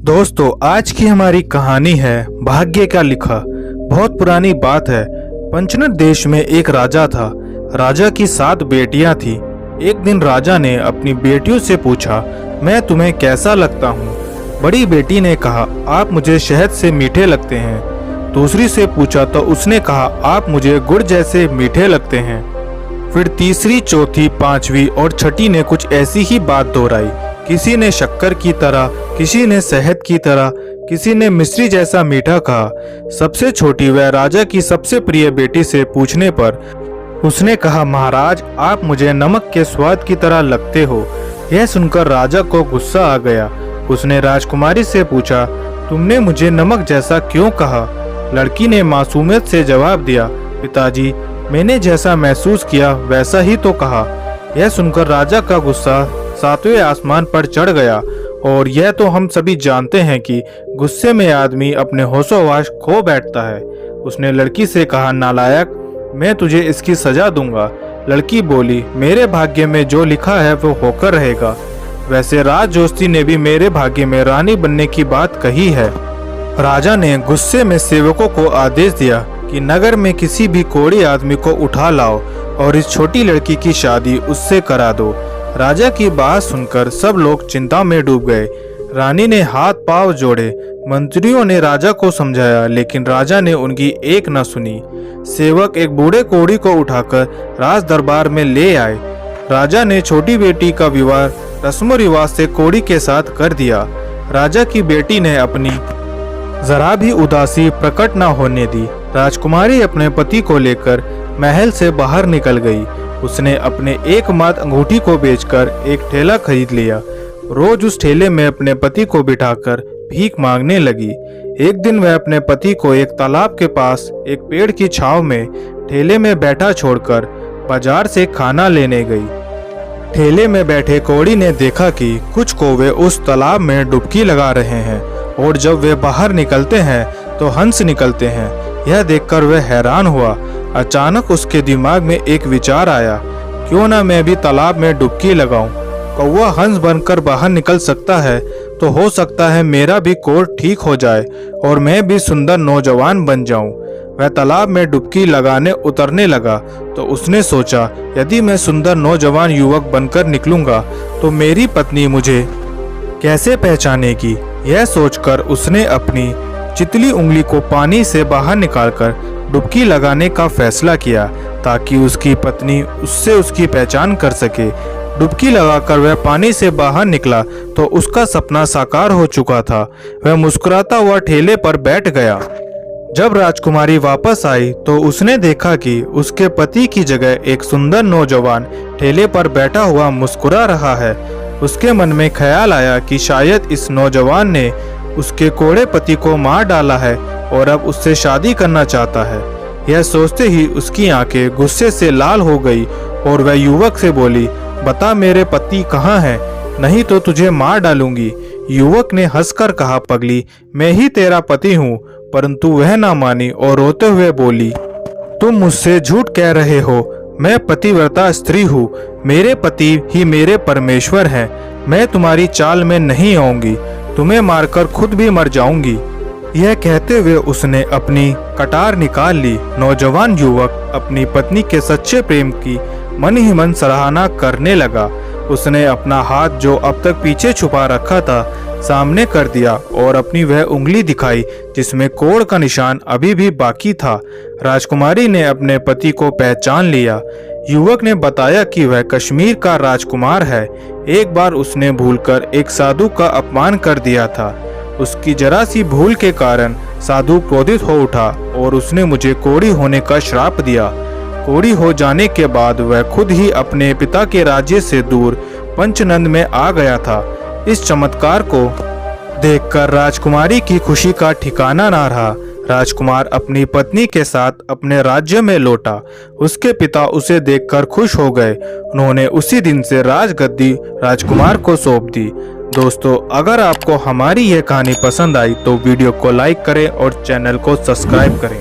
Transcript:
दोस्तों, आज की हमारी कहानी है भाग्य का लिखा। बहुत पुरानी बात है। पंचनद देश में एक राजा था। राजा की 7 बेटियां थी। एक दिन राजा ने अपनी बेटियों से पूछा, मैं तुम्हें कैसा लगता हूँ? बड़ी बेटी ने कहा, आप मुझे शहद से मीठे लगते हैं। दूसरी से पूछा तो उसने कहा, आप मुझे गुड़ जैसे मीठे लगते हैं। फिर तीसरी, चौथी, पांचवी और छठी ने कुछ ऐसी ही बात दोहराई। किसी ने शक्कर की तरह, किसी ने शहद की तरह, किसी ने मिश्री जैसा मीठा कहा। सबसे छोटी वह राजा की सबसे प्रिय बेटी से पूछने पर उसने कहा, महाराज, आप मुझे नमक के स्वाद की तरह लगते हो। यह सुनकर राजा को गुस्सा आ गया। उसने राजकुमारी से पूछा, तुमने मुझे नमक जैसा क्यों कहा? लड़की ने मासूमियत से जवाब दिया, पिताजी, मैंने जैसा महसूस किया वैसा ही तो कहा। यह सुनकर राजा का गुस्सा 7वें आसमान पर चढ़ गया। और यह तो हम सभी जानते हैं कि गुस्से में आदमी अपने होशो-हवास खो बैठता है। उसने लड़की से कहा, नालायक, मैं तुझे इसकी सजा दूंगा। लड़की बोली, मेरे भाग्य में जो लिखा है वो होकर रहेगा। वैसे राज जोशी ने भी मेरे भाग्य में रानी बनने की बात कही है। राजा ने गुस्से में सेवकों को आदेश दिया कि नगर में किसी भी कोढ़ी आदमी को उठा लाओ और इस छोटी लड़की की शादी उससे करा दो। राजा की बात सुनकर सब लोग चिंता में डूब गए। रानी ने हाथ पांव जोड़े। मंत्रियों ने राजा को समझाया, लेकिन राजा ने उनकी एक न सुनी। सेवक एक बूढ़े कोढ़ी को उठाकर राज दरबार में ले आए। राजा ने छोटी बेटी का विवाह रस्मो रिवाज से कोढ़ी के साथ कर दिया। राजा की बेटी ने अपनी जरा भी उदासी प्रकट न होने दी। राजकुमारी अपने पति को लेकर महल से बाहर निकल गई। उसने अपने एकमात्र अंगूठी को बेचकर एक ठेला खरीद लिया। रोज उस ठेले में अपने पति को बिठाकर भीख मांगने लगी। एक दिन वह अपने पति को एक तालाब के पास एक पेड़ की छांव में ठेले में बैठा छोड़कर बाजार से खाना लेने गई। ठेले में बैठे कोढ़ी ने देखा कि कुछ कौवे उस तालाब में डुबकी लगा रहे हैं और जब वे बाहर निकलते हैं तो हंस निकलते हैं। यह देखकर वह हैरान हुआ। अचानक उसके दिमाग में एक विचार आया, क्यों ना मैं भी तालाब में डुबकी लगाऊं? कौवा हंस बनकर बाहर निकल सकता है तो हो सकता है मेरा भी कोढ़ ठीक हो जाए और मैं भी सुंदर नौजवान बन जाऊं। वह तालाब में डुबकी लगाने उतरने लगा तो उसने सोचा, यदि मैं सुंदर नौजवान युवक बनकर निकलूंगा तो मेरी पत्नी मुझे कैसे पहचानेगी? यह सोचकर उसने अपनी चितली उंगली को पानी से बाहर निकालकर डुबकी लगाने का फैसला किया ताकि उसकी पत्नी उससे उसकी पहचान कर सके। डुबकी लगाकर वह पानी से बाहर निकला तो उसका सपना साकार हो चुका था। वह मुस्कुराता हुआ ठेले पर बैठ गया। जब राजकुमारी वापस आई तो उसने देखा कि उसके पति की जगह एक सुंदर नौजवान ठेले पर बैठा हुआ मुस्कुरा रहा है। उसके मन में ख्याल आया कि शायद इस नौजवान ने उसके कोढ़े पति को मार डाला है और अब उससे शादी करना चाहता है। यह सोचते ही उसकी आंखें गुस्से से लाल हो गई और वह युवक से बोली, बता मेरे पति कहाँ हैं, नहीं तो तुझे मार डालूंगी। युवक ने हंसकर कहा, पगली, मैं ही तेरा पति हूँ। परंतु वह ना मानी और रोते हुए बोली, तुम मुझसे झूठ कह रहे हो। मैं पतिव्रता स्त्री हूँ। मेरे पति ही मेरे परमेश्वर हैं। मैं तुम्हारी चाल में नहीं आऊंगी। तुम्हें मारकर खुद भी मर जाऊंगी। यह कहते हुए उसने अपनी कटार निकाल ली। नौजवान युवक अपनी पत्नी के सच्चे प्रेम की मन ही मन सराहना करने लगा। उसने अपना हाथ जो अब तक पीछे छुपा रखा था सामने कर दिया और अपनी वह उंगली दिखाई जिसमें कोढ़ का निशान अभी भी बाकी था। राजकुमारी ने अपने पति को पहचान लिया। युवक ने बताया कि वह कश्मीर का राजकुमार है। एक बार उसने भूलकर एक साधु का अपमान कर दिया था। उसकी जरा सी भूल के कारण साधु क्रोधित हो उठा और उसने मुझे कोढ़ी होने का श्राप दिया। कोढ़ी हो जाने के बाद वह खुद ही अपने पिता के राज्य से दूर पंचनद में आ गया था। इस चमत्कार को देखकर राजकुमारी की खुशी का ठिकाना ना रहा। राजकुमार अपनी पत्नी के साथ अपने राज्य में लौटा। उसके पिता उसे देखकर खुश हो गए। उन्होंने उसी दिन से राजगद्दी राजकुमार को सौंप दी। दोस्तों, अगर आपको हमारी यह कहानी पसंद आई तो वीडियो को लाइक करें और चैनल को सब्सक्राइब करें।